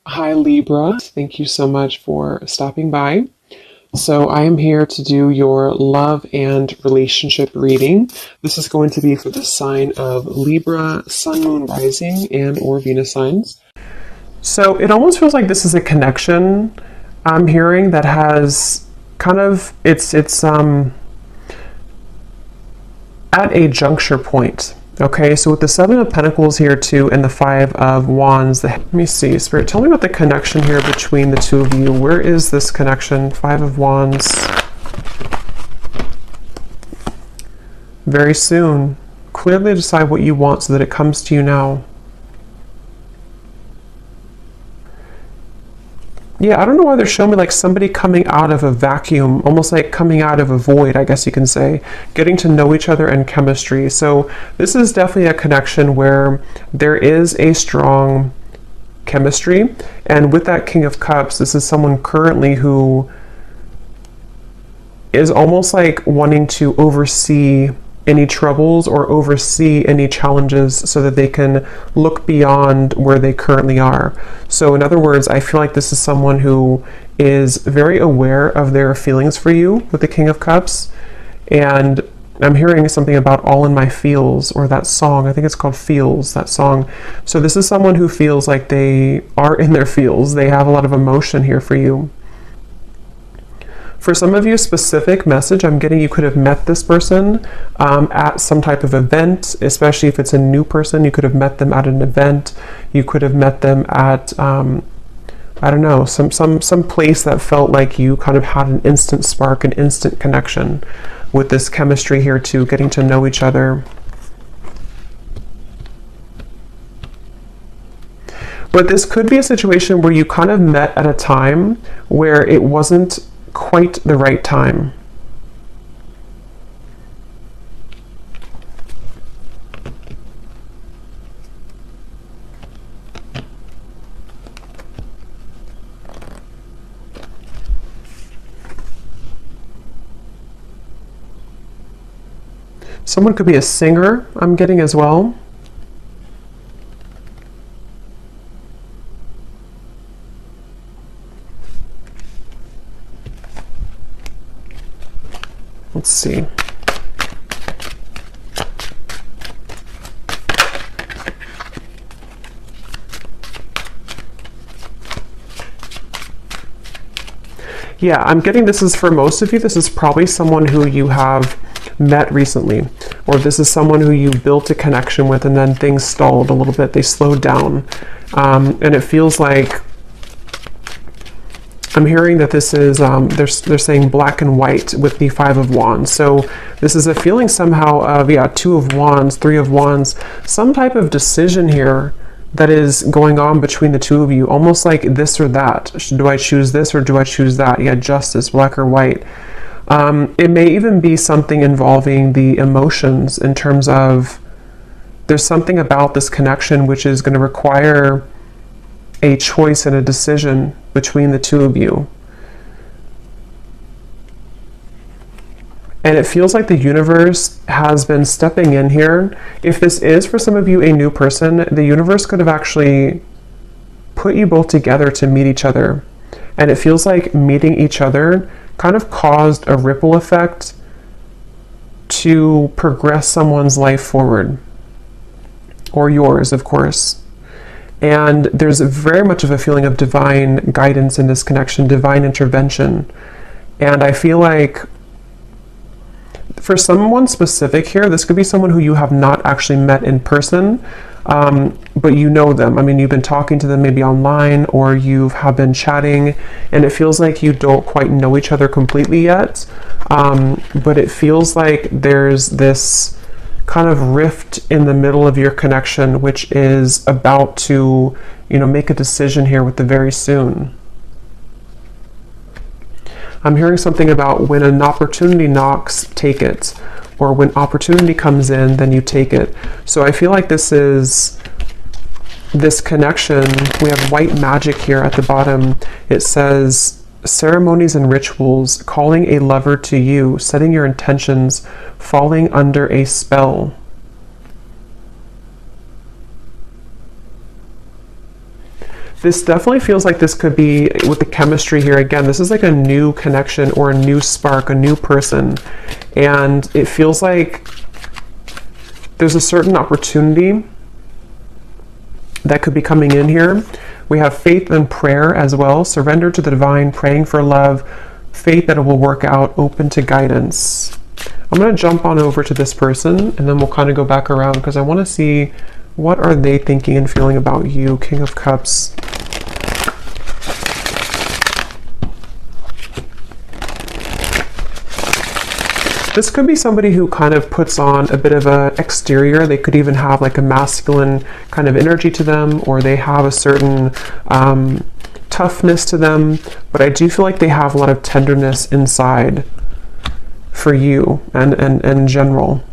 Hi Libra, thank you so much for stopping by. So I am here to do your love and relationship reading. This is going to be for the sign of Libra, Sun, Moon, Rising, and or Venus signs. So it almost feels like this is a connection I'm hearing that has kind of it's at a juncture point. Okay, so with the Seven of Pentacles here too, and the Five of Wands, let me see, Spirit, tell me about the connection here between the two of you. Where is this connection? Five of Wands. Very soon. Clearly decide what you want so that it comes to you now. Yeah, I don't know why they're showing me like somebody coming out of a vacuum, almost like coming out of a void, I guess you can say, getting to know each other and chemistry. So this is definitely a connection where there is a strong chemistry. And with that King of Cups, this is someone currently who is almost like wanting to oversee any troubles or oversee any challenges so that they can look beyond where they currently are. So in other words, I feel like this is someone who is very aware of their feelings for you with the King of Cups. And I'm hearing something about All in My Feels, or that song, I think it's called Feels, that song. So this is someone who feels like they are in their feels. They have a lot of emotion here for you. For some of you, specific message I'm getting, you could have met this person at some type of event, especially if it's a new person. You could have met them at an event. You could have met them at, I don't know, some place that felt like you kind of had an instant spark, an instant connection with this chemistry here too, getting to know each other. But this could be a situation where you kind of met at a time where it wasn't quite the right time. Someone could be a singer, I'm getting as well. Let's see. Yeah, I'm getting this is for most of you. This is probably someone who you have met recently, or this is someone who you built a connection with and then things stalled a little bit. They slowed down. And it feels like I'm hearing that this is, they're saying black and white with the Five of Wands. So this is a feeling somehow of, yeah, Two of Wands, Three of Wands, some type of decision here that is going on between the two of you, almost like this or that. Do I choose this or do I choose that? Yeah, justice, black or white. It may even be something involving the emotions in terms of there's something about this connection which is going to require a choice and a decision between the two of you. And it feels like the universe has been stepping in here. If this is for some of you a new person, the universe could have actually put you both together to meet each other. And it feels like meeting each other kind of caused a ripple effect to progress someone's life forward. Or yours, of course. And there's very much of a feeling of divine guidance in this connection, divine intervention. And I feel like for someone specific here, this could be someone who you have not actually met in person, but you know them. I mean, you've been talking to them maybe online, or you have been chatting, and it feels like you don't quite know each other completely yet. But it feels like there's this kind of rift in the middle of your connection, which is about to, make a decision here with the very soon. I'm hearing something about when an opportunity knocks, take it. Or when opportunity comes in, then you take it. So I feel like this is this connection. We have white magic here at the bottom. It says, ceremonies and rituals, calling a lover to you, setting your intentions, falling under a spell. This definitely feels like this could be, with the chemistry here, again, this is like a new connection or a new spark, a new person. And it feels like there's a certain opportunity that could be coming in here. We have faith and prayer as well. Surrender to the divine, praying for love, faith that it will work out, open to guidance. I'm going to jump on over to this person and then we'll kind of go back around because I want to see what are they thinking and feeling about you. King of Cups. This could be somebody who kind of puts on a bit of an exterior. They could even have like a masculine kind of energy to them, or they have a certain toughness to them. But I do feel like they have a lot of tenderness inside for you and in general.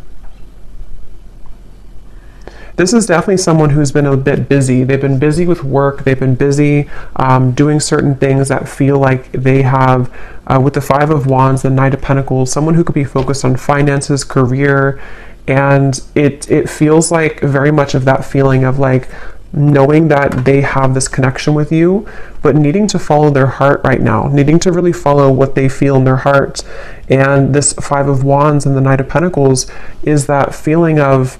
This is definitely someone who's been a bit busy. They've been busy with work. They've been busy doing certain things that feel like they have, with the Five of Wands, the Knight of Pentacles, someone who could be focused on finances, career, and it feels like very much of that feeling of like knowing that they have this connection with you, but needing to follow their heart right now, needing to really follow what they feel in their heart. And this Five of Wands and the Knight of Pentacles is that feeling of,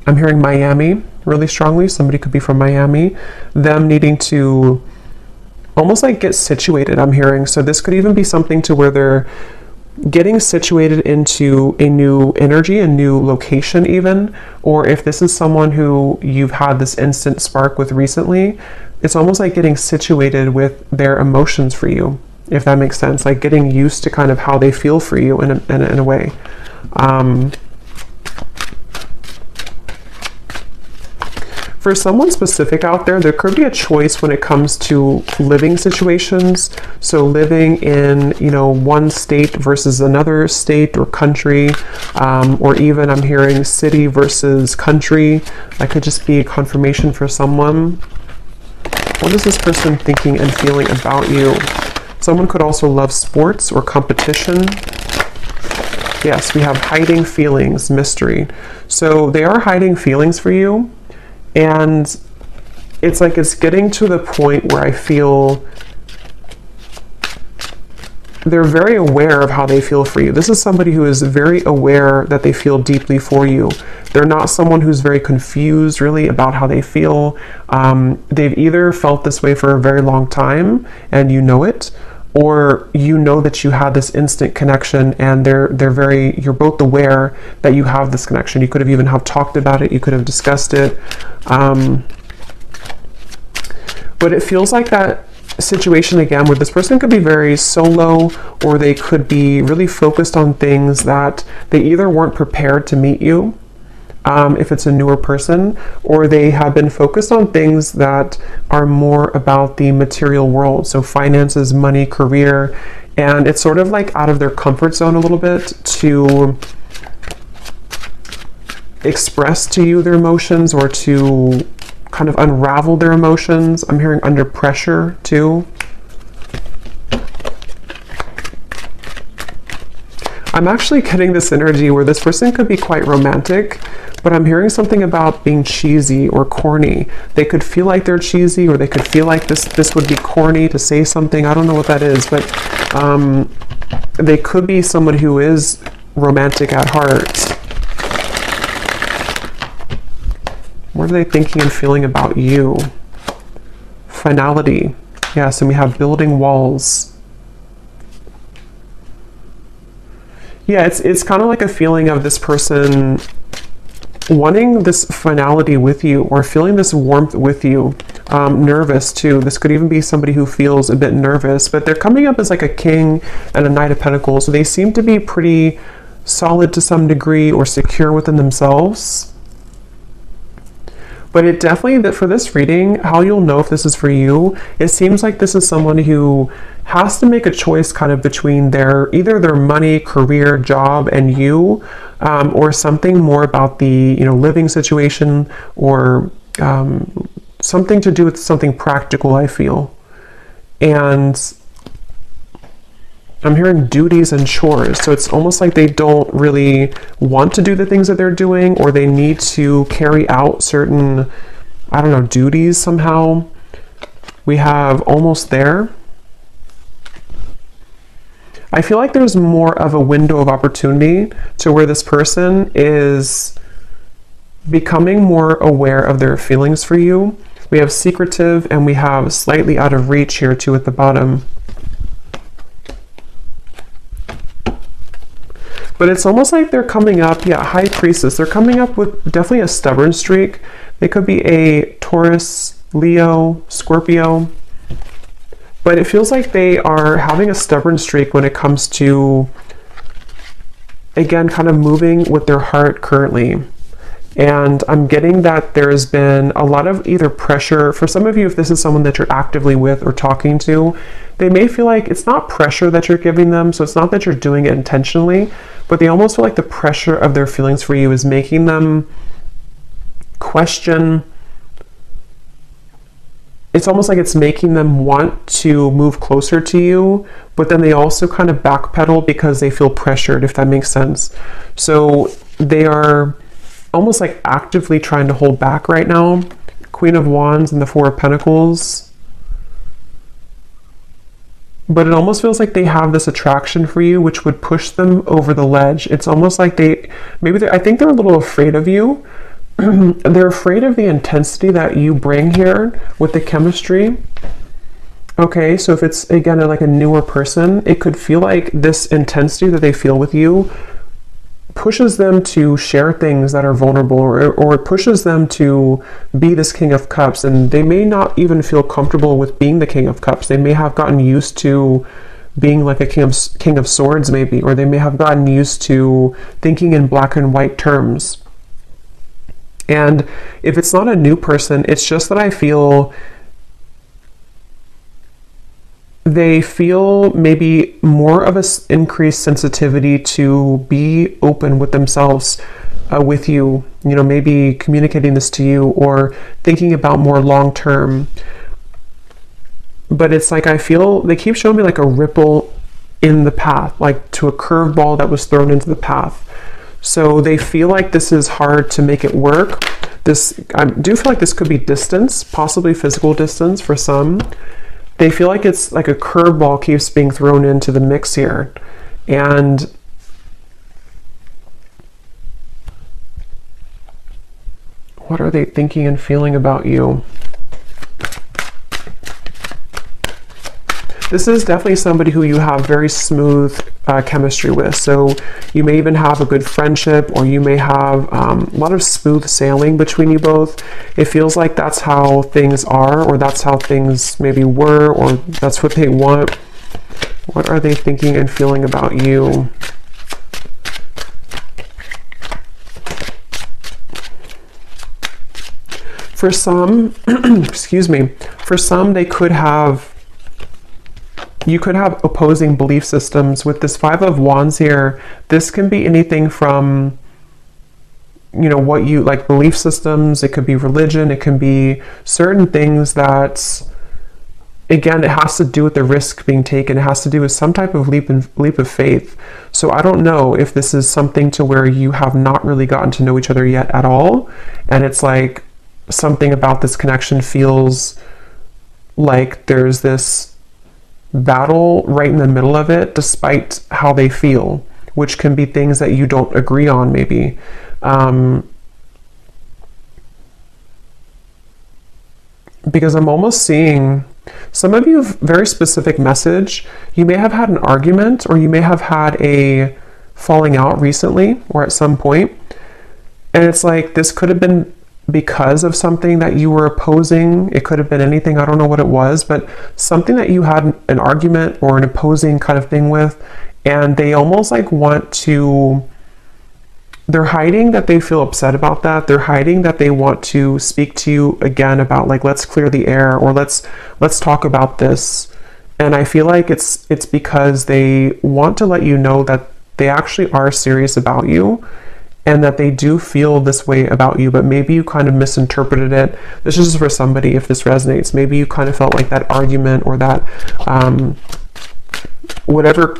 I'm hearing Miami really strongly. Somebody could be from Miami. Them needing to almost like get situated, I'm hearing. So this could even be something to where they're getting situated into a new energy, a new location even. Or if this is someone who you've had this instant spark with recently, it's almost like getting situated with their emotions for you, if that makes sense. Like getting used to kind of how they feel for you in a way. For someone specific out there, there could be a choice when it comes to living situations. So living in, one state versus another state or country, or even I'm hearing city versus country. That could just be a confirmation for someone. What is this person thinking and feeling about you? Someone could also love sports or competition. Yes, we have hiding feelings, mystery. So they are hiding feelings for you. And it's like it's getting to the point where I feel they're very aware of how they feel for you. This is somebody who is very aware that they feel deeply for you. They're not someone who's very confused really about how they feel. They've either felt this way for a very long time and you know it, or you know that you had this instant connection and you're both aware that you have this connection. You could have even talked about it, you could have discussed it. But it feels like that situation again where this person could be very solo, or they could be really focused on things that they either weren't prepared to meet you, if it's a newer person, or they have been focused on things that are more about the material world. So finances, money, career, and it's sort of like out of their comfort zone a little bit to express to you their emotions or to kind of unravel their emotions. I'm hearing under pressure too. I'm actually getting this energy where this person could be quite romantic, but I'm hearing something about being cheesy or corny. They could feel like they're cheesy, or they could feel like this would be corny to say something. I don't know what that is, but they could be someone who is romantic at heart. What are they thinking and feeling about you? Finality. Yes, and we have building walls. Yeah, it's kind of like a feeling of this person wanting this finality with you, or feeling this warmth with you. Nervous too. This could even be somebody who feels a bit nervous, but they're coming up as like a king and a Knight of Pentacles. So they seem to be pretty solid to some degree, or secure within themselves. But it definitely, for this reading, how you'll know if this is for you, it seems like this is someone who has to make a choice kind of between either their money, career, job, and you, or something more about the living situation, or something to do with something practical, I feel. And I'm hearing duties and chores. So it's almost like they don't really want to do the things that they're doing, or they need to carry out certain I don't know, duties somehow. We have almost there. I feel like there's more of a window of opportunity to where this person is becoming more aware of their feelings for you. We have secretive and we have slightly out of reach here too at the bottom. But it's almost like they're coming up, yeah, High Priestess. They're coming up with definitely a stubborn streak. They could be a Taurus, Leo, Scorpio. But it feels like they are having a stubborn streak when it comes to, again, kind of moving with their heart currently. And I'm getting that there's been a lot of either pressure. For some of you, if this is someone that you're actively with or talking to, they may feel like it's not pressure that you're giving them. So it's not that you're doing it intentionally, but they almost feel like the pressure of their feelings for you is making them question. It's almost like it's making them want to move closer to you, but then they also kind of backpedal because they feel pressured, if that makes sense. So they are almost like actively trying to hold back right now. Queen of Wands and the Four of Pentacles. But it almost feels like they have this attraction for you, which would push them over the ledge. It's almost like I think they're a little afraid of you. They're afraid of the intensity that you bring here with the chemistry. Okay, so if it's, again, like a newer person, it could feel like this intensity that they feel with you pushes them to share things that are vulnerable, or it pushes them to be this King of Cups, and they may not even feel comfortable with being the King of Cups. They may have gotten used to being like a King of Swords maybe, or they may have gotten used to thinking in black and white terms. And if it's not a new person, it's just that I feel they feel maybe more of an increased sensitivity to be open with themselves, with you, maybe communicating this to you or thinking about more long term. But it's like I feel they keep showing me like a ripple in the path, like to a curveball that was thrown into the path. So they feel like this is hard to make it work. I do feel like this could be distance, possibly physical distance for some. They feel like it's like a curveball keeps being thrown into the mix here. And what are they thinking and feeling about you? This is definitely somebody who you have very smooth chemistry with. So you may even have a good friendship, or you may have a lot of smooth sailing between you both. It feels like that's how things are, or that's how things maybe were, or that's what they want. What are they thinking and feeling about you? For some, excuse me, for some you could have opposing belief systems. With this Five of Wands here, this can be anything from, what you like, belief systems. It could be religion. It can be certain things that, again, it has to do with the risk being taken. It has to do with some type of leap of faith. So I don't know if this is something to where you have not really gotten to know each other yet at all. And it's like something about this connection feels like there's this battle right in the middle of it, despite how they feel, which can be things that you don't agree on maybe. Because I'm almost seeing some of you very specific message. You may have had an argument, or you may have had a falling out recently or at some point. And it's like this could have been because of something that you were opposing. It could have been anything, I don't know what it was, but something that you had an argument or an opposing kind of thing with, and they almost like they're hiding that they feel upset about that. They're hiding that they want to speak to you again about like, let's clear the air, or let's talk about this. And I feel like it's because they want to let you know that they actually are serious about you, and that they do feel this way about you, but maybe you kind of misinterpreted it. This is just for somebody, if this resonates. Maybe you kind of felt like that argument or that whatever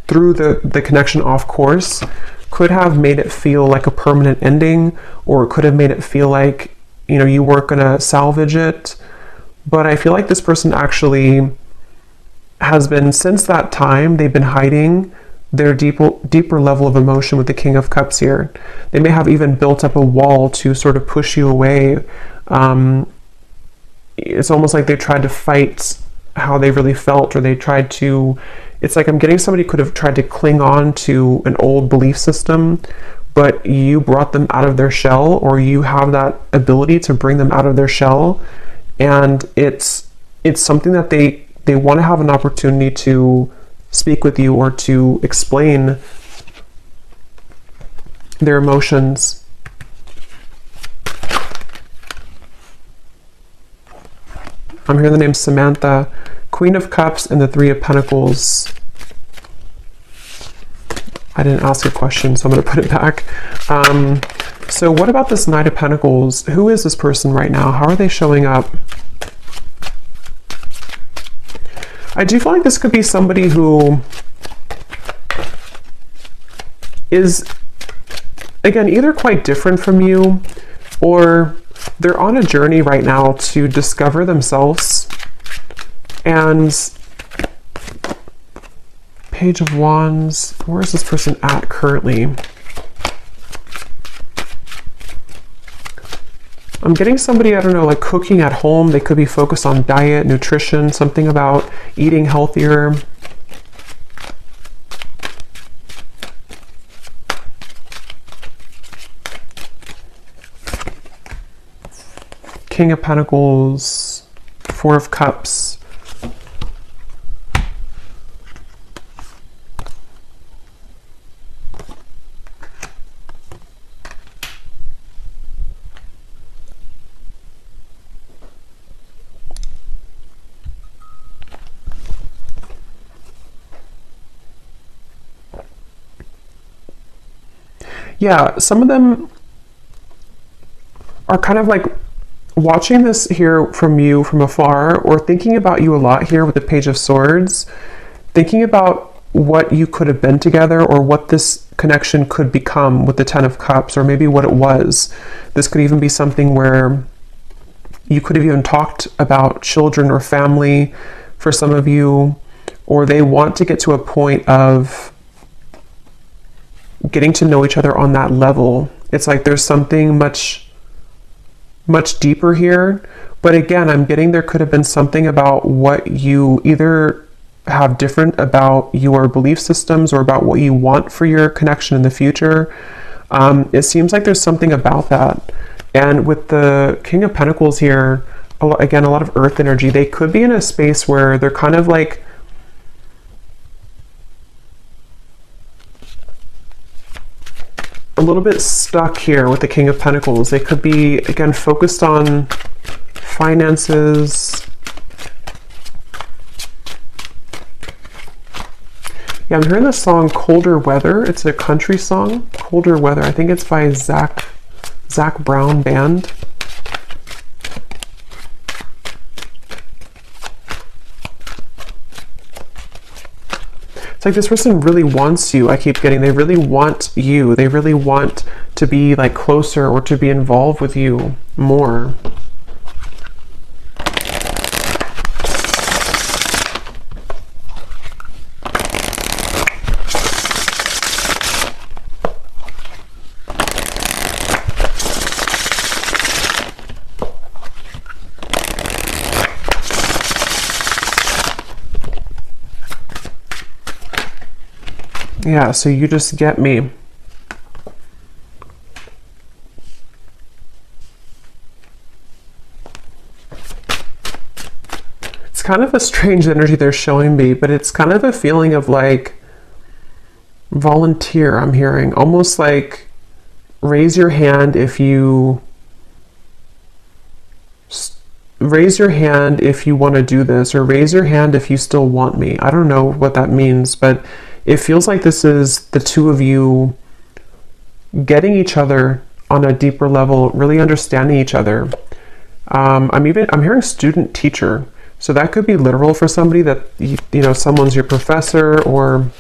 threw the connection off course could have made it feel like a permanent ending, or it could have made it feel like you know, you weren't going to salvage it. But I feel like this person actually has been, since that time, they've been hiding their deeper level of emotion with the King of Cups here. They may have even built up a wall to sort of push you away. It's almost like they tried to fight how they really felt, or they tried to, it's like I'm getting somebody could have tried to cling on to an old belief system, but you brought them out of their shell, or you have that ability to bring them out of their shell. And it's something that they want to have an opportunity to speak with you or to explain their emotions. I'm hearing the name Samantha, Queen of Cups, and the Three of Pentacles. I didn't ask a question, so I'm going to put it back. So what about this Knight of Pentacles? Who is this person right now? How are they showing up? I do feel like this could be somebody who is, again, either quite different from you, or they're on a journey right now to discover themselves. And Page of Wands, where is this person at currently? I'm getting somebody, I don't know, like cooking at home. They could be focused on diet, nutrition, something about eating healthier. King of Pentacles, Four of Cups. Yeah, some of them are kind of like watching this here from you from afar, or thinking about you a lot here with the Page of Swords, thinking about what you could have been together, or what this connection could become with the Ten of Cups, or maybe what it was. This could even be something where you could have even talked about children or family for some of you, or they want to get to a point of getting to know each other on that level. It's like there's something much deeper here. But again, I'm getting there could have been something about what you either have different about your belief systems, or about what you want for your connection in the future. It seems like there's something about that. And with the King of Pentacles here, again, a lot of earth energy, they could be in a space where they're kind of like a little bit stuck here with the King of Pentacles. They could be, again, focused on finances. Yeah, I'm hearing the song Colder Weather. It's a country song, Colder Weather. I think it's by Zach Brown Band. Like this person really wants you. I keep getting, they really want you. They really want to be like closer, or to be involved with you more. Yeah, so you just get me. It's kind of a strange energy they're showing me, but it's kind of a feeling of like volunteer, I'm hearing. Almost like raise your hand if you want to do this, or raise your hand if you still want me. I don't know what that means, but it feels like this is the two of you getting each other on a deeper level, really understanding each other. I'm hearing student teacher. So that could be literal for somebody, that, you know, someone's your professor or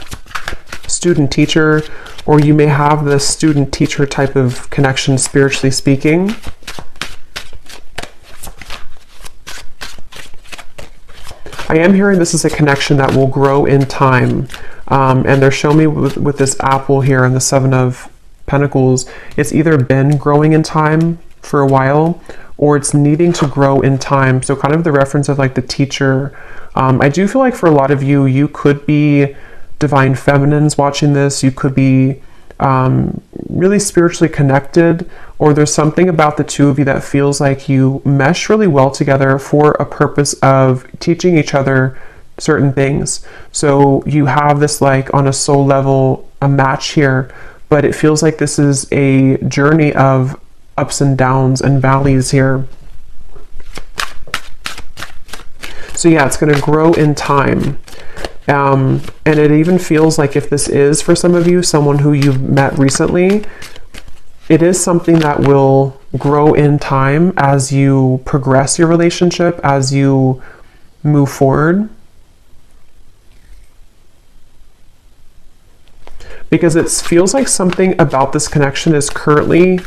student teacher, or you may have this student teacher type of connection, spiritually speaking. I am hearing this is a connection that will grow in time. And they're showing me with this apple here and the Seven of Pentacles, it's either been growing in time for a while or it's needing to grow in time. So kind of the reference of like the teacher. I do feel like for a lot of you, you could be divine feminines watching this. You could be really spiritually connected, or there's something about the two of you that feels like you mesh really well together for a purpose of teaching each other certain things. So you have this like on a soul level, a match here, but it feels like this is a journey of ups and downs and valleys here. So yeah, it's going to grow in time. And it even feels like if this is for some of you, someone who you've met recently, it is something that will grow in time as you progress your relationship, as you move forward. Because it feels like something about this connection is currently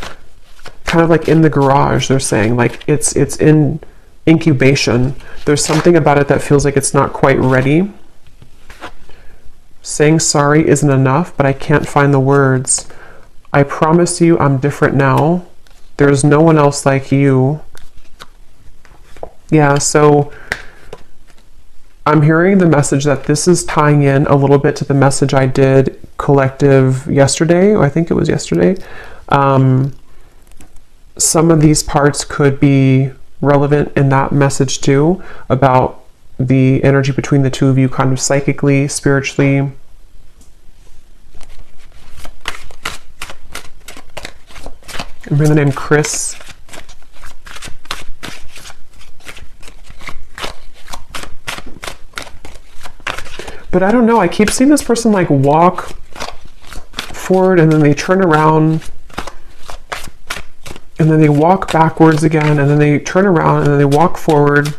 kind of like in the garage, they're saying. Like it's in incubation. There's something about it that feels like it's not quite ready. Saying sorry isn't enough, but I can't find the words. I promise you I'm different now. There's no one else like you. Yeah, so I'm hearing the message that this is tying in a little bit to the message I did collective yesterday. I think it was yesterday. Some of these parts could be relevant in that message too, about the energy between the two of you kind of psychically, spiritually. Remember the name Chris? But I don't know, I keep seeing this person like walk forward and then they turn around and then they walk backwards again and then they turn around and then they walk forward.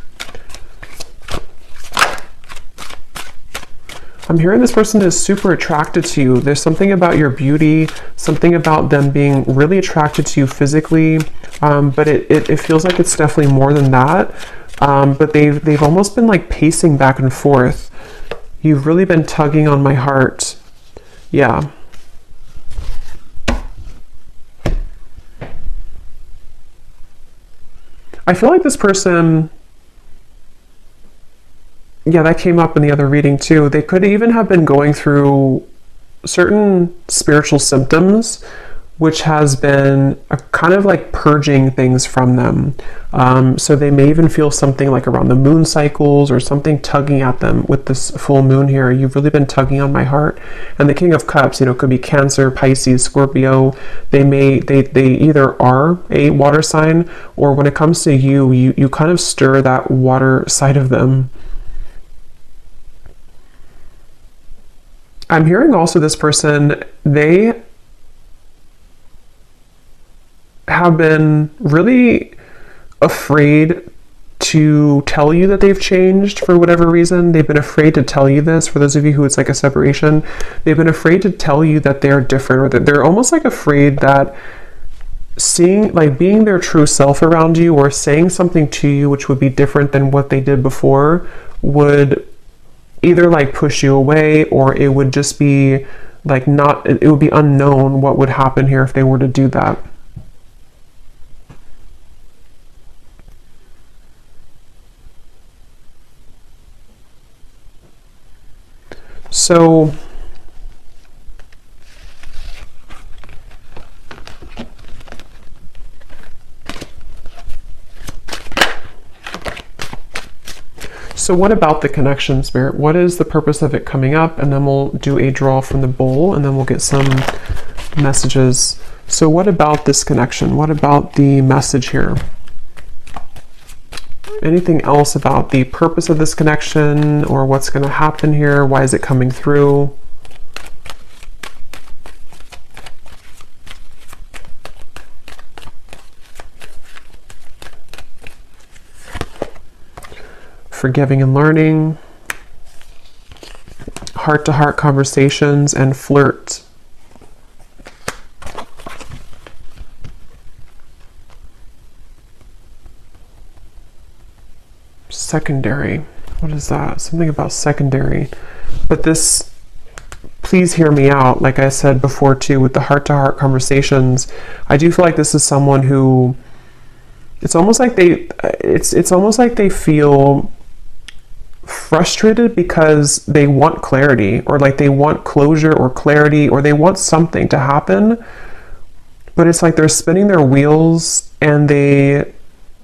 I'm hearing this person is super attracted to you. There's something about your beauty, something about them being really attracted to you physically, but it feels like it's definitely more than that. But they've almost been like pacing back and forth. You've really been tugging on my heart. Yeah. I feel like this person, yeah, that came up in the other reading too. They could even have been going through certain spiritual symptoms, which has been a kind of like purging things from them. So they may even feel something like around the moon cycles or something tugging at them with this full moon here. You've really been tugging on my heart. And the King of Cups, could be Cancer, Pisces, Scorpio. They either are a water sign, or when it comes to you kind of stir that water side of them. I'm hearing also this person, they have been really afraid to tell you that they've changed for whatever reason. They've been afraid to tell you this. For those of you who it's like a separation, they've been afraid to tell you that they're different, or that they're almost like afraid that being their true self around you or saying something to you which would be different than what they did before would either like push you away, or it would just be like it would be unknown what would happen here if they were to do that. So what about the connection, Spirit? What is the purpose of it coming up? And then we'll do a draw from the bowl, and then we'll get some messages. So what about this connection? What about the message here? Anything else about the purpose of this connection, or what's going to happen here? Why is it coming through? Forgiving and learning, heart-to-heart conversations, and flirt. Secondary. what is that? Something about secondary. But this, please hear me out. Like I said before too, with the heart-to-heart conversations, I do feel like this is someone who, it's almost like it's almost like they feel frustrated because they want clarity, or like they want closure or clarity, or they want something to happen, but it's like they're spinning their wheels and they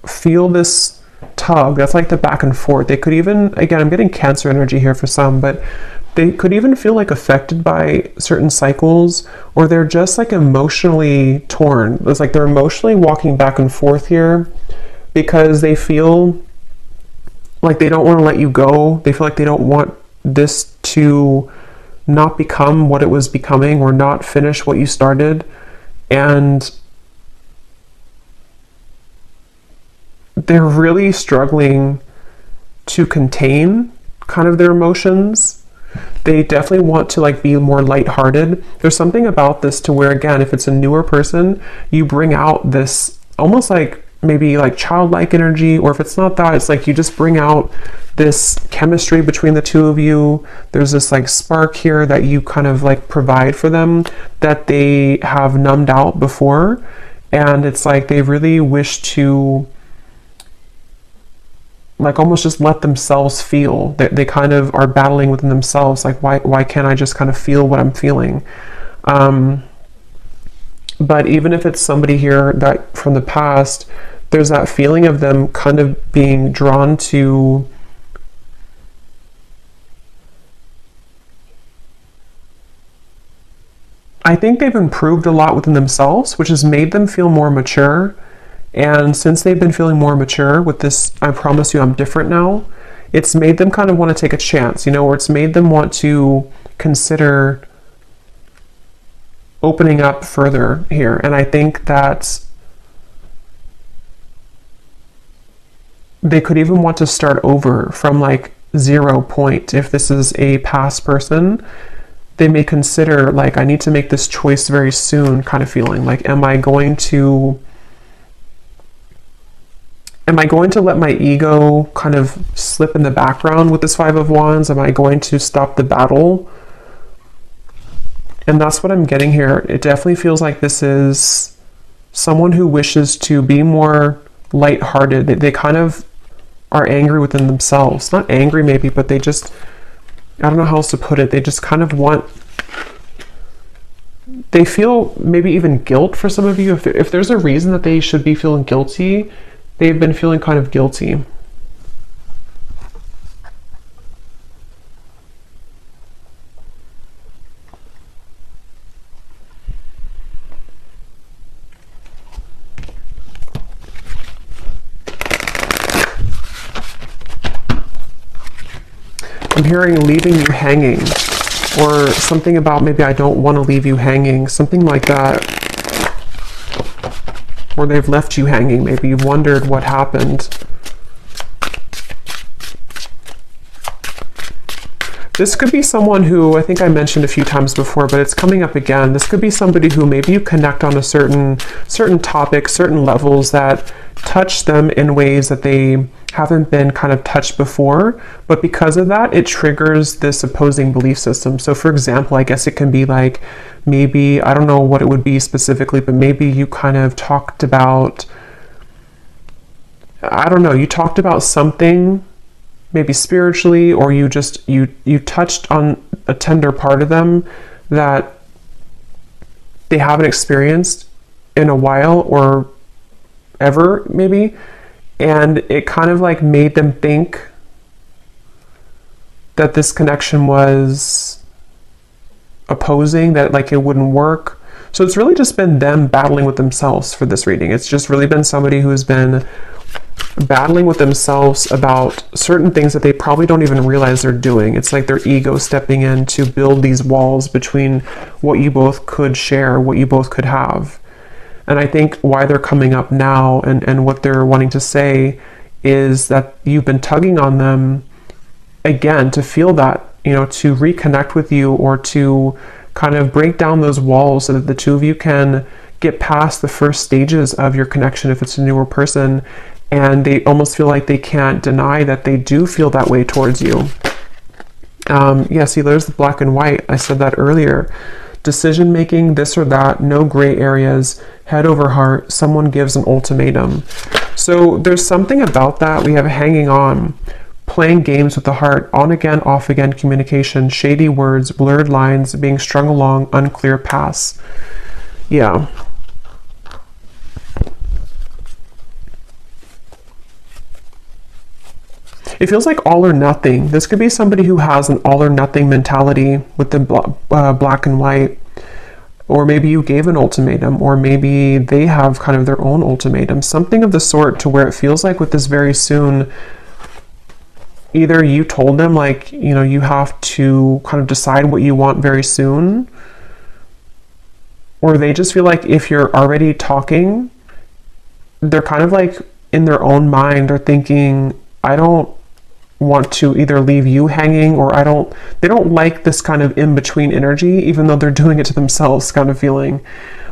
feel this tug that's like the back and forth. They could even, again, I'm getting Cancer energy here for some, but they could even feel like affected by certain cycles, or they're just like emotionally torn. It's like they're emotionally walking back and forth here because they feel like they don't want to let you go. They feel like they don't want this to not become what it was becoming, or not finish what you started. And they're really struggling to contain kind of their emotions. They definitely want to like be more lighthearted. There's something about this to where, again, if it's a newer person, you bring out this almost like maybe like childlike energy, or if it's not that, it's like you just bring out this chemistry between the two of you. There's this like spark here that you kind of like provide for them that they have numbed out before, and it's like they really wish to like almost just let themselves feel. They kind of are battling within themselves, like why can't I just kind of feel what I'm feeling? But even if it's somebody here that from the past, there's that feeling of them kind of being drawn to I think they've improved a lot within themselves, which has made them feel more mature. And since they've been feeling more mature with this, I promise you I'm different now, it's made them kind of want to take a chance, you know, or it's made them want to consider opening up further here. And I think that they could even want to start over from like 0 point. If this is a past person, they may consider like, I need to make this choice very soon kind of feeling. Like, am I going to let my ego kind of slip in the background with this Five of Wands? Am I going to stop the battle? And that's what I'm getting here. It definitely feels like this is someone who wishes to be more lighthearted. They kind of are angry within themselves. Not angry maybe, but they just, I don't know how else to put it. They just kind of want, they feel maybe even guilt for some of you. If there's a reason that they should be feeling guilty, they've been feeling kind of guilty. I'm hearing leaving you hanging, or something about maybe I don't want to leave you hanging, something like that. Or they've left you hanging. Maybe you've wondered what happened. This could be someone who I think I mentioned a few times before, but it's coming up again. This could be somebody who maybe you connect on a certain topic, certain levels that touch them in ways that they haven't been kind of touched before, but because of that, it triggers this opposing belief system. So for example, I guess it can be like, maybe, I don't know what it would be specifically, but maybe you kind of talked about, I don't know, you talked about something maybe spiritually, or you just, you touched on a tender part of them that they haven't experienced in a while or ever maybe, and it kind of like made them think that this connection was opposing, that like it wouldn't work. So it's really just been them battling with themselves for this reading. It's just really been somebody who has been battling with themselves about certain things that they probably don't even realize they're doing. It's like their ego stepping in to build these walls between what you both could share, what you both could have. And I think why they're coming up now and what they're wanting to say is that you've been tugging on them again to feel that, you know, to reconnect with you, or to kind of break down those walls so that the two of you can get past the first stages of your connection if it's a newer person, and they almost feel like they can't deny that they do feel that way towards you. Yeah, see, there's the black and white. I said that earlier. Decision making, this or that, no gray areas, head over heart, someone gives an ultimatum. So there's something about that. We have hanging on, playing games with the heart, on again, off again communication, shady words, blurred lines, being strung along, unclear paths. Yeah. It feels like all or nothing. This could be somebody who has an all or nothing mentality with the black and white. Or maybe you gave an ultimatum, or maybe they have kind of their own ultimatum. Something of the sort, to where it feels like with this very soon, either you told them like, you know, you have to kind of decide what you want very soon, or they just feel like if you're already talking, they're kind of like in their own mind are thinking, I don't want to either leave you hanging, or they don't like this kind of in-between energy, even though they're doing it to themselves kind of feeling.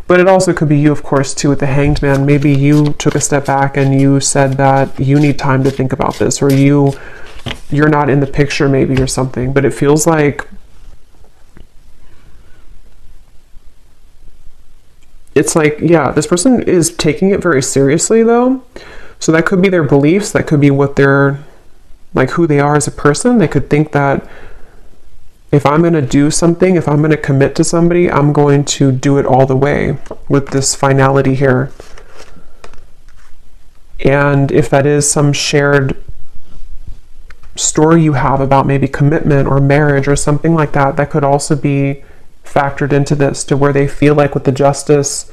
But it also could be you, of course, too, with the Hanged Man. Maybe you took a step back and you said that you need time to think about this, or you're not in the picture maybe, or something. But it feels like it's like, yeah, this person is taking it very seriously though. So that could be their beliefs, that could be what they're like, who they are as a person. They could think that if I'm going to do something, if I'm going to commit to somebody, I'm going to do it all the way with this finality here. And if that is some shared story you have about maybe commitment or marriage or something like that, that could also be factored into this, to where they feel like with the Justice,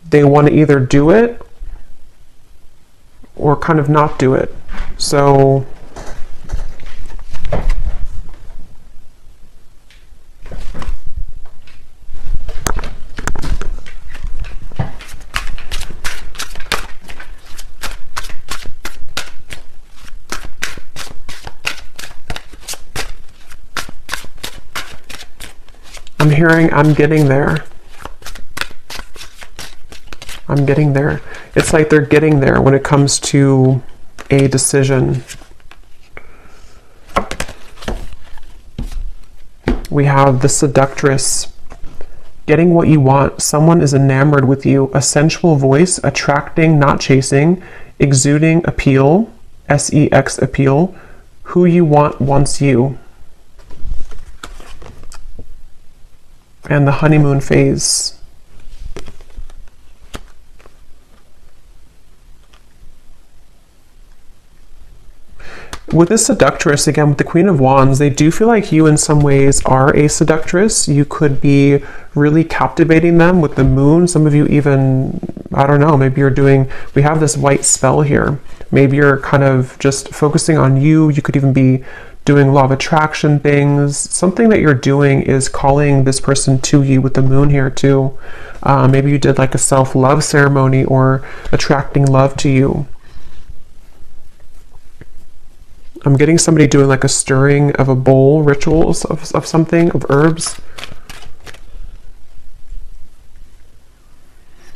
they want to either do it or kind of not do it. So I'm hearing, I'm getting there. I'm getting there. It's like they're getting there when it comes to a decision. We have the Seductress. Getting what you want. Someone is enamored with you. A sensual voice, attracting, not chasing, exuding appeal, sex appeal. Who you want wants you. And the honeymoon phase. With this Seductress, again, with the Queen of Wands, they do feel like you in some ways are a seductress. You could be really captivating them with the moon. Some of you even, I don't know, maybe you're doing, we have this white spell here. Maybe you're kind of just focusing on you. You could even be doing law of attraction things. Something that you're doing is calling this person to you with the moon here too. Maybe you did like a self-love ceremony, or attracting love to you. I'm getting somebody doing like a stirring of a bowl, rituals of something, of herbs.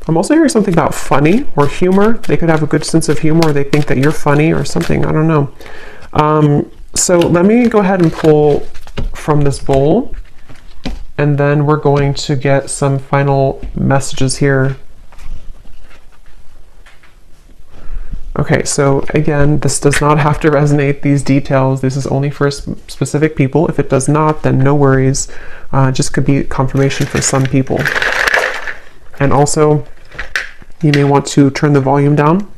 I'm also hearing something about funny or humor. They could have a good sense of humor, or they think that you're funny or something. I don't know. So let me go ahead and pull from this bowl, and then we're going to get some final messages here. Okay, so again, this does not have to resonate, these details. This is only for specific people. If it does not, then no worries. Just could be confirmation for some people. And also, you may want to turn the volume down.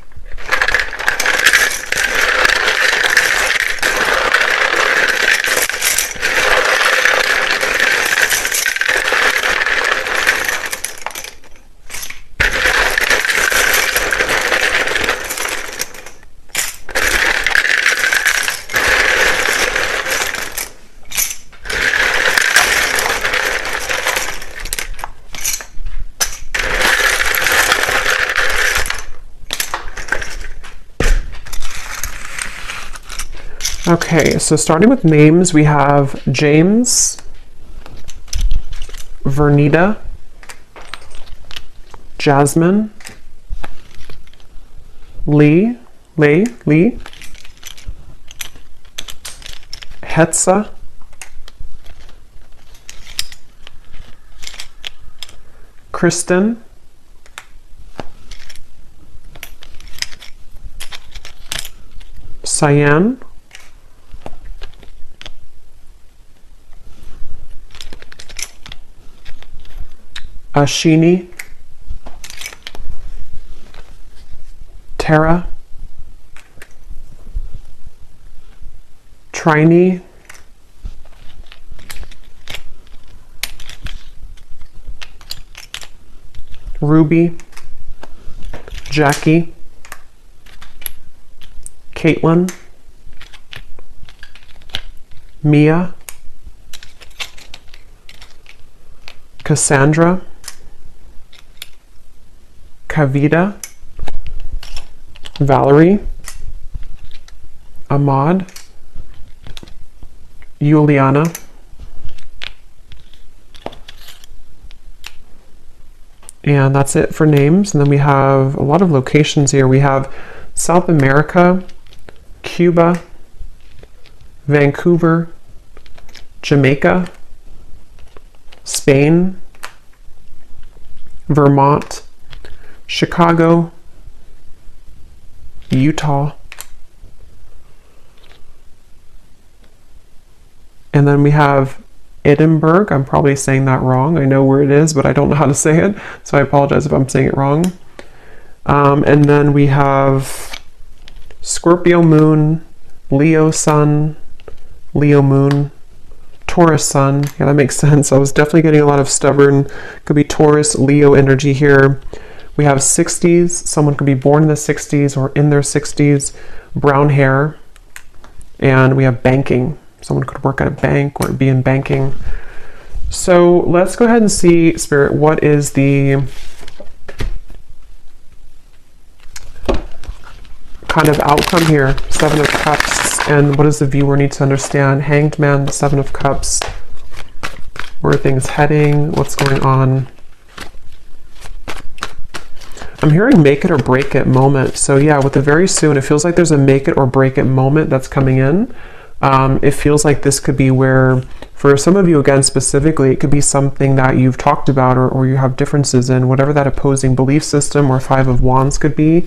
Okay, so starting with names, we have James, Vernita, Jasmine, Lee, Hetza, Kristen, Cyan, Ashini, Tara, Trini, Ruby, Jackie, Caitlin, Mia, Cassandra, Kavita, Valerie, Ahmad, Juliana, and that's it for names. And then we have a lot of locations here. We have South America, Cuba, Vancouver, Jamaica, Spain, Vermont, Chicago, Utah, and then we have Edinburgh. I'm probably saying that wrong. I know where it is, but I don't know how to say it, so I apologize if I'm saying it wrong. And then we have Scorpio moon, Leo sun, Leo moon, Taurus sun. Yeah, that makes sense. I was definitely getting a lot of stubborn, could be Taurus, Leo energy here. We have 60s. Someone could be born in the 60s or in their 60s, brown hair. And we have banking. Someone could work at a bank or be in banking. So let's go ahead and see, Spirit, what is the kind of outcome here? Seven of Cups. And what does the viewer need to understand? Hanged Man, Seven of Cups. Where are things heading? What's going on? I'm hearing make it or break it moment. So yeah, with the very soon, it feels like there's a make it or break it moment that's coming in. It feels like this could be where, for some of you, again, specifically, it could be something that you've talked about or you have differences in, whatever that opposing belief system or Five of Wands could be.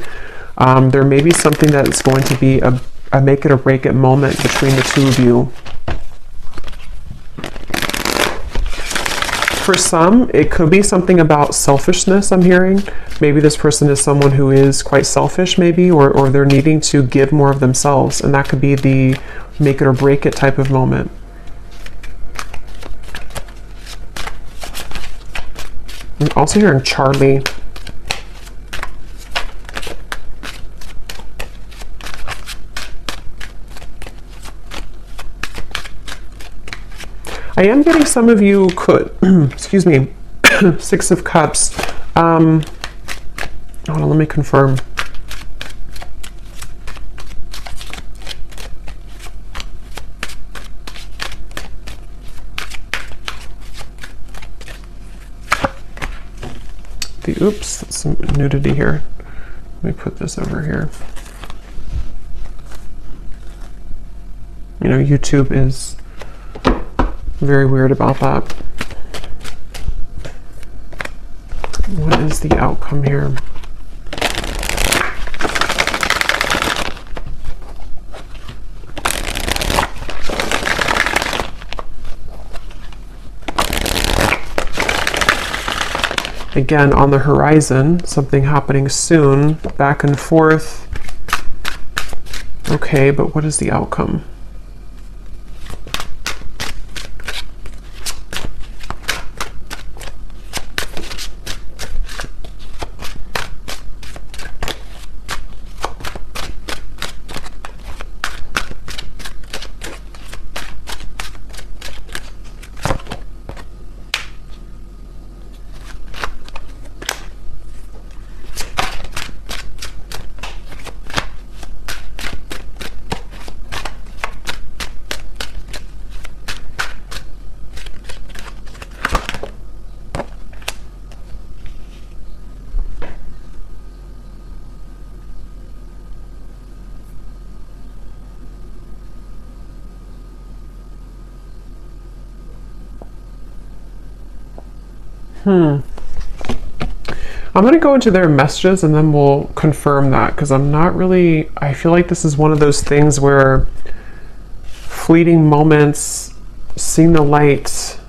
There may be something that's going to be a make it or break it moment between the two of you. For some, it could be something about selfishness, I'm hearing. Maybe this person is someone who is quite selfish, maybe, or they're needing to give more of themselves, and that could be the make it or break it type of moment. I'm also hearing Charlie. I am getting some of you could, excuse me, Six of Cups. Hold on, let me confirm. Oops, that's some nudity here. Let me put this over here. You know, YouTube is very weird about that. What is the outcome here? Again, on the horizon, something happening soon, back and forth. Okay, but what is the outcome? I'm going to go into their messages and then we'll confirm that, because I'm not really, I feel like this is one of those things where fleeting moments, seeing the light.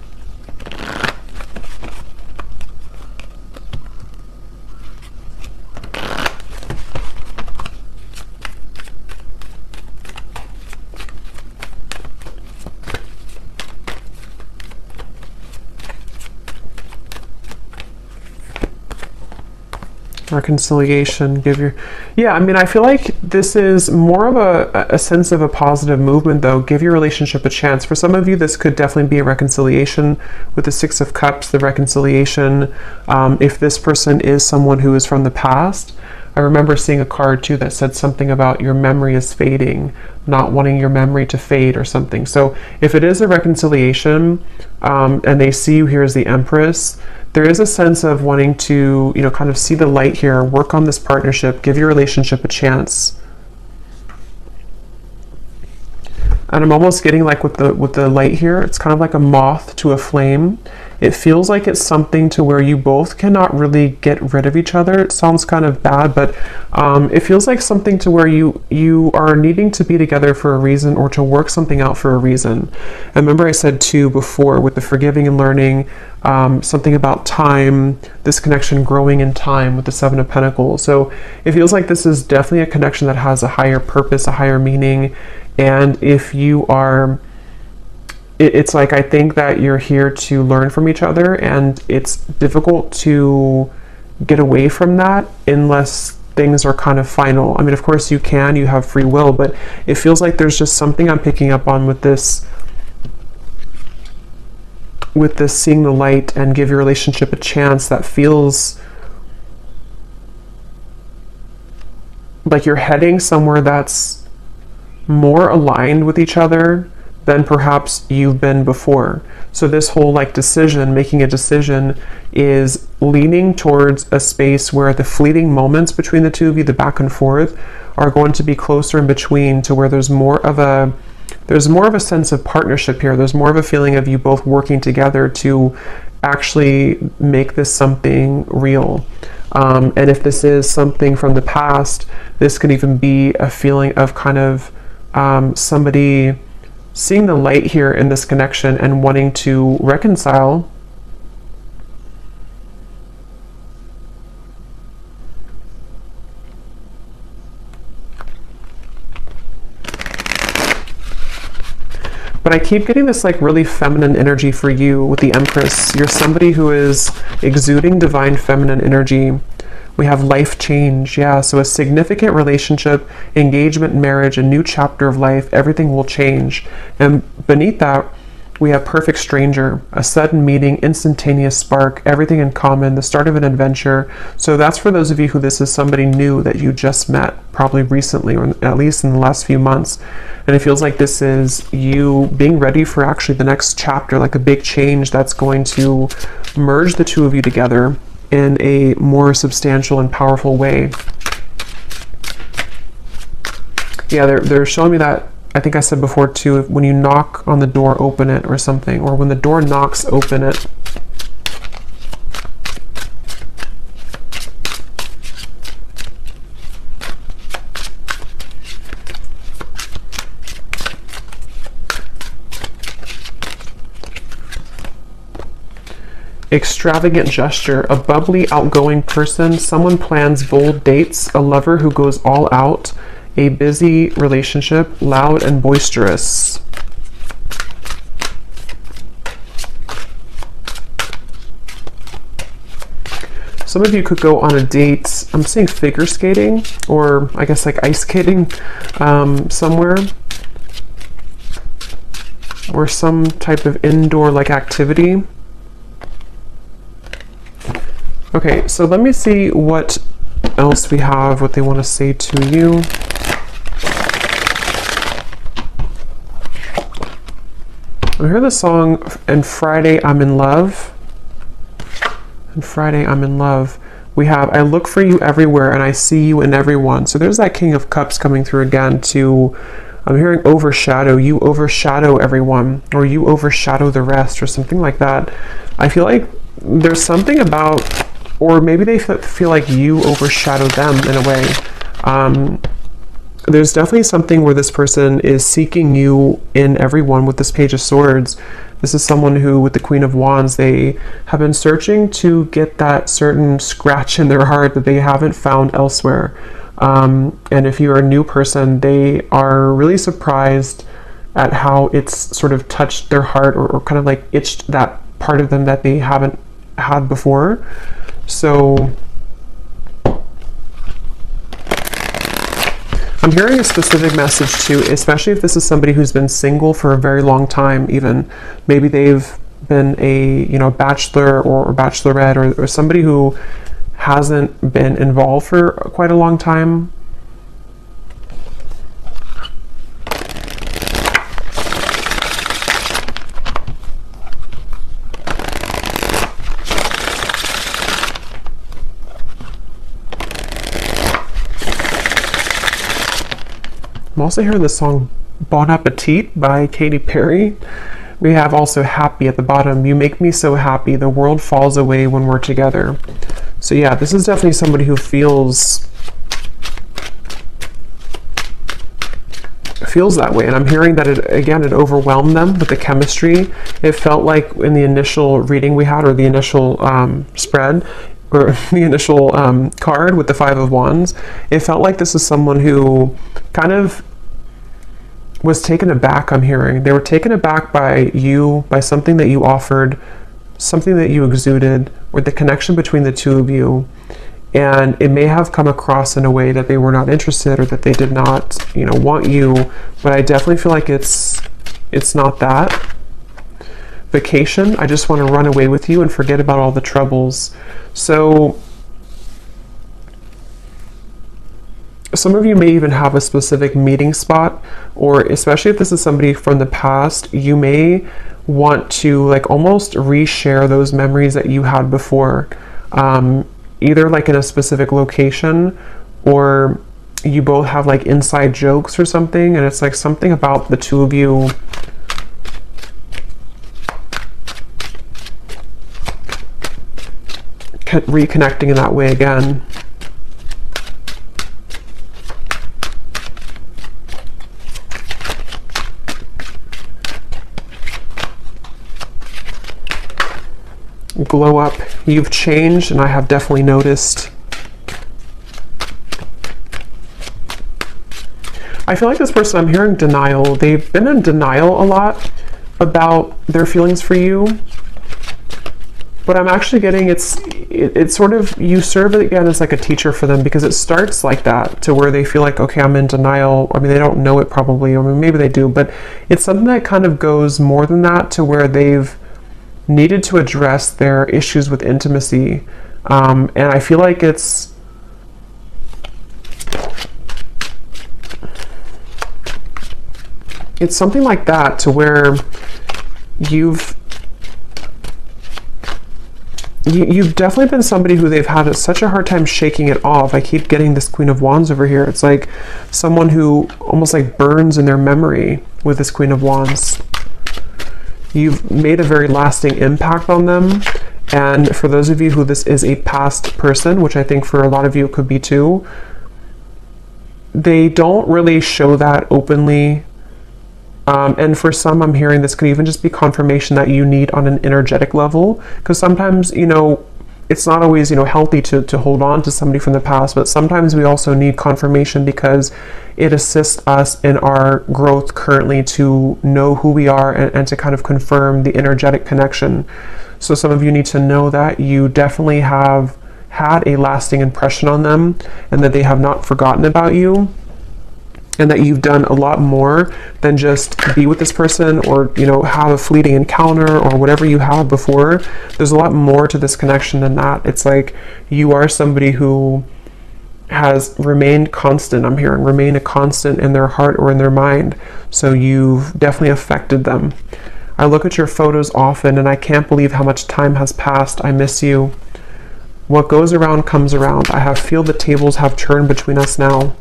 Reconciliation, yeah, I mean, I feel like this is more of a sense of a positive movement, though. Give your relationship a chance. For some of you, this could definitely be a reconciliation with the Six of Cups, the reconciliation. If this person is someone who is from the past, I remember seeing a card too that said something about your memory is fading, not wanting your memory to fade or something. So if it is a reconciliation, and they see you here as the Empress, there is a sense of wanting to, you know, kind of see the light here, work on this partnership, give your relationship a chance. And I'm almost getting like with the light here, it's kind of like a moth to a flame. It feels like it's something to where you both cannot really get rid of each other. It sounds kind of bad, but it feels like something to where you are needing to be together for a reason, or to work something out for a reason. And remember I said too before with the forgiving and learning, something about time, this connection growing in time with the Seven of Pentacles. So it feels like this is definitely a connection that has a higher purpose, a higher meaning. And if you are, it's like, I think that you're here to learn from each other, and it's difficult to get away from that unless things are kind of final. I mean, of course you have free will, but it feels like there's just something I'm picking up on with this seeing the light and give your relationship a chance, that feels like you're heading somewhere that's more aligned with each other than perhaps you've been before. So this whole like decision, making a decision, is leaning towards a space where the fleeting moments between the two of you, the back and forth, are going to be closer in between, to where there's more of a sense of partnership here. There's more of a feeling of you both working together to actually make this something real. And if this is something from the past, this could even be a feeling of kind of somebody seeing the light here in this connection and wanting to reconcile. But I keep getting this like really feminine energy for you with the Empress. You're somebody who is exuding divine feminine energy. We have life change, yeah, so a significant relationship, engagement, marriage, a new chapter of life, everything will change. And beneath that, we have perfect stranger, a sudden meeting, instantaneous spark, everything in common, the start of an adventure. So that's for those of you who this is somebody new that you just met, probably recently, or at least in the last few months. And it feels like this is you being ready for actually the next chapter, like a big change that's going to merge the two of you together in a more substantial and powerful way. Yeah, they're showing me that, I think I said before too, when you knock on the door, open it, or something, or when the door knocks, open it. Extravagant gesture, a bubbly, outgoing person, someone plans bold dates, a lover who goes all out, a busy relationship, loud and boisterous. Some of you could go on a date. I'm seeing figure skating, or I guess like ice skating somewhere, or some type of indoor like activity. Okay, so let me see what else we have, what they want to say to you. I heard the song, "And Friday I'm in Love." And Friday I'm in love. We have, "I look for you everywhere and I see you in everyone." So there's that King of Cups coming through again to, I'm hearing overshadow. You overshadow everyone, or you overshadow the rest, or something like that. I feel like there's something about, or maybe they feel like you overshadow them in a way. There's definitely something where this person is seeking you in everyone with this Page of Swords. This is someone who, with the Queen of Wands, they have been searching to get that certain scratch in their heart that they haven't found elsewhere. And if you're a new person, they are really surprised at how it's sort of touched their heart, or kind of like itched that part of them that they haven't had before. So I'm hearing a specific message too, especially if this is somebody who's been single for a very long time. Even maybe they've been a bachelor or bachelorette, or somebody who hasn't been involved for quite a long time. I'm also hearing the song Bon Appetit by Katy Perry. We have also Happy at the bottom. You make me so happy, the world falls away when we're together. So yeah, this is definitely somebody who feels that way. And I'm hearing that it overwhelmed them with the chemistry. It felt like in the initial reading we had, or the initial spread, or the initial card with the Five of Wands, it felt like this is someone who kind of was taken aback. I'm hearing they were taken aback by you, by something that you offered, something that you exuded, or the connection between the two of you. And it may have come across in a way that they were not interested, or that they did not, want you. But I definitely feel like it's not that. Vacation, I just want to run away with you and forget about all the troubles. So some of you may even have a specific meeting spot, or especially if this is somebody from the past, you may want to like almost reshare those memories that you had before, either like in a specific location, or you both have like inside jokes or something, and it's like something about the two of you reconnecting in that way again. Glow up. You've changed, and I have definitely noticed. I feel like this person, I'm hearing denial. They've been in denial a lot about their feelings for you. But I'm actually getting it's sort of, you serve it again as like a teacher for them, because it starts like that, to where they feel like, okay, I'm in denial. I mean, they don't know it probably, or maybe they do, but it's something that kind of goes more than that, to where they've needed to address their issues with intimacy. And I feel like it's something like that, to where you've definitely been somebody who they've had such a hard time shaking it off. I keep getting this Queen of Wands over here. It's like someone who almost like burns in their memory with this Queen of Wands. You've made a very lasting impact on them. And for those of you who this is a past person, which I think for a lot of you it could be too, they don't really show that openly. And for some, I'm hearing this could even just be confirmation that you need on an energetic level, because sometimes, it's not always, healthy to hold on to somebody from the past, but sometimes we also need confirmation, because it assists us in our growth currently to know who we are, and to kind of confirm the energetic connection. So some of you need to know that you definitely have had a lasting impression on them, and that they have not forgotten about you, and that you've done a lot more than just be with this person, or have a fleeting encounter, or whatever you had before. There's a lot more to this connection than that. It's like you are somebody who has remained constant. I'm hearing remain a constant in their heart or in their mind. So you've definitely affected them. I look at your photos often, and I can't believe how much time has passed. I miss you. What goes around comes around. I feel the tables have turned between us now.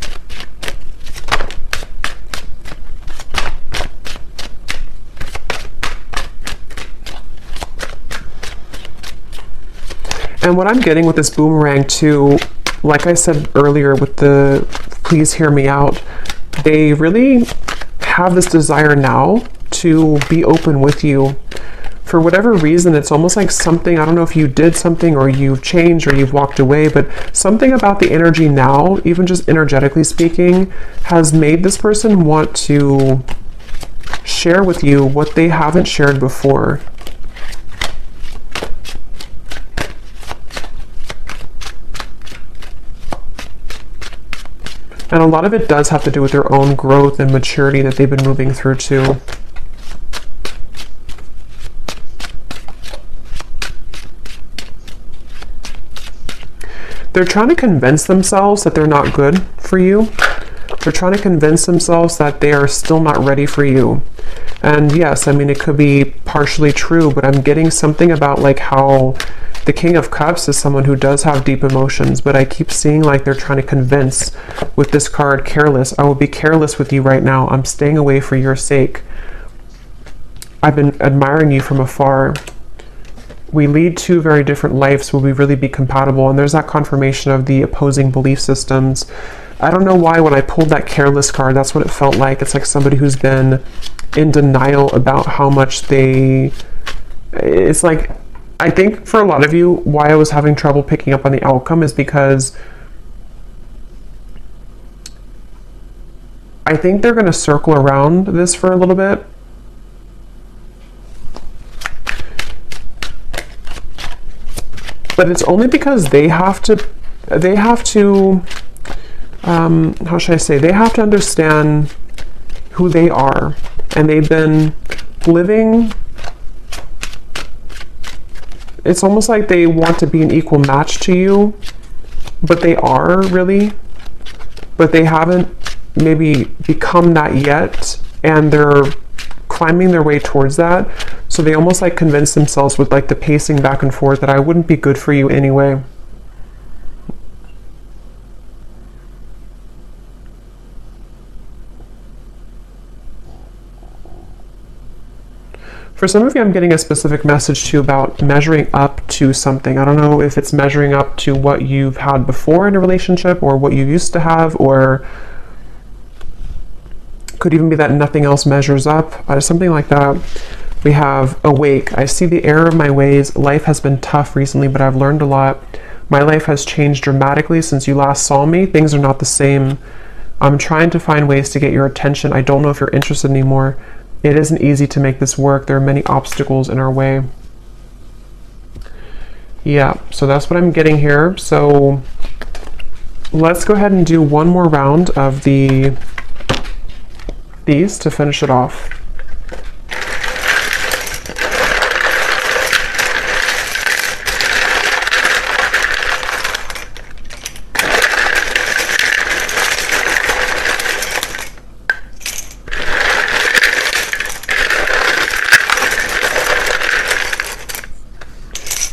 And what I'm getting with this boomerang too, like I said earlier with the please hear me out, they really have this desire now to be open with you. For whatever reason, it's almost like something, I don't know if you did something or you've changed or you've walked away, but something about the energy now, even just energetically speaking, has made this person want to share with you what they haven't shared before. And a lot of it does have to do with their own growth and maturity that they've been moving through too. They're trying to convince themselves that they're not good for you. They're trying to convince themselves that they are still not ready for you. And yes, I mean, it could be partially true, but I'm getting something about like how the King of Cups is someone who does have deep emotions, but I keep seeing like they're trying to convince with this card, careless. I will be careless with you right now. I'm staying away for your sake. I've been admiring you from afar. We lead two very different lives. Will we really be compatible? And there's that confirmation of the opposing belief systems. I don't know why when I pulled that careless card, that's what it felt like. It's like somebody who's been in denial about how much it's like, I think for a lot of you, why I was having trouble picking up on the outcome is because I think they're going to circle around this for a little bit. But it's only because they have to, how should I say, they have to understand who they are. And they've been living, it's almost like they want to be an equal match to you, but they are really, but they haven't maybe become that yet, and they're climbing their way towards that. So they almost like convince themselves with like the pacing back and forth that I wouldn't be good for you anyway. For some of you, I'm getting a specific message too about measuring up to something. I don't know if it's measuring up to what you've had before in a relationship or what you used to have, or could even be that nothing else measures up, something like that. We have awake. I see the error of my ways. Life has been tough recently, but I've learned a lot. My life has changed dramatically since you last saw me. Things are not the same. I'm trying to find ways to get your attention. I don't know if you're interested anymore. It isn't easy to make this work. There are many obstacles in our way. Yeah, so that's what I'm getting here. So let's go ahead and do one more round of these to finish it off.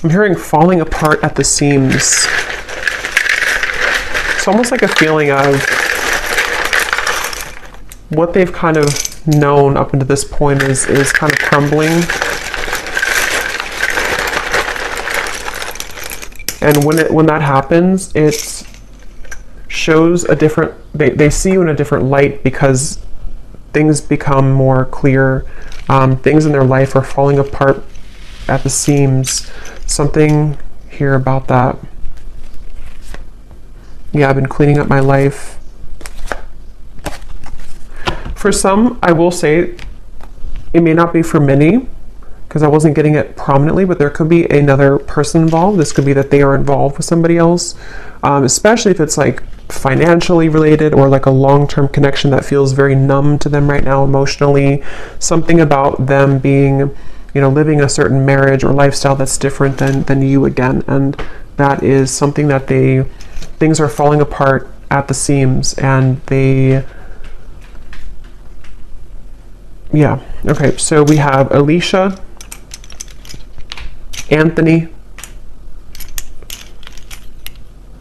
I'm hearing falling apart at the seams. It's almost like a feeling of what they've kind of known up until this point is kind of crumbling. And when that happens, it shows a different, they see you in a different light because things become more clear. Things in their life are falling apart at the seams. Something here about that. Yeah, I've been cleaning up my life. For some, I will say, it may not be for many, because I wasn't getting it prominently, but there could be another person involved. This could be that they are involved with somebody else, especially if it's like financially related or like a long-term connection that feels very numb to them right now emotionally. Something about them being, living a certain marriage or lifestyle that's different than you again. And that is something that things are falling apart at the seams, and yeah. Okay, so we have Alicia, Anthony,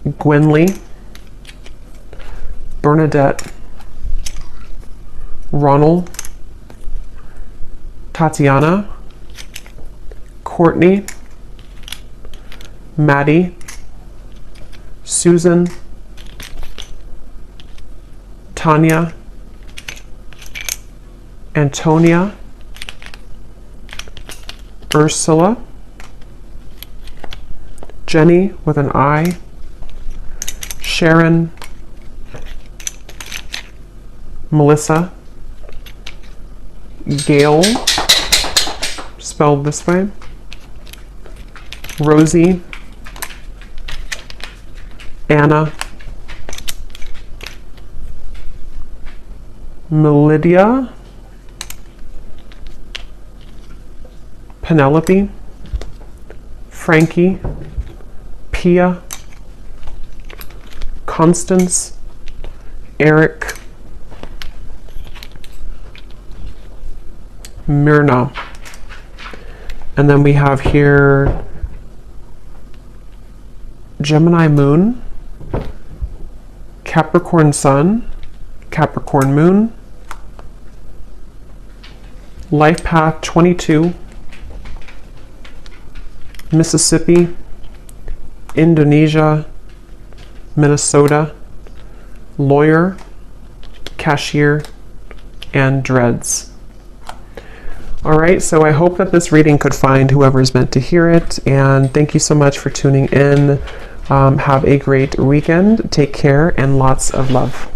Gwenly, Bernadette, Ronald, Tatiana, Courtney, Maddie, Susan, Tanya, Antonia, Ursula, Jenny with an I, Sharon, Melissa, Gail, spelled this way, Rosie, Anna, Melidia, Penelope, Frankie, Pia, Constance, Eric, Myrna. And then we have here Gemini Moon, Capricorn Sun, Capricorn Moon, Life Path 22, Mississippi, Indonesia, Minnesota, Lawyer, Cashier, and Dreads. All right, so I hope that this reading could find whoever's meant to hear it, and thank you so much for tuning in. Have a great weekend. Take care and lots of love.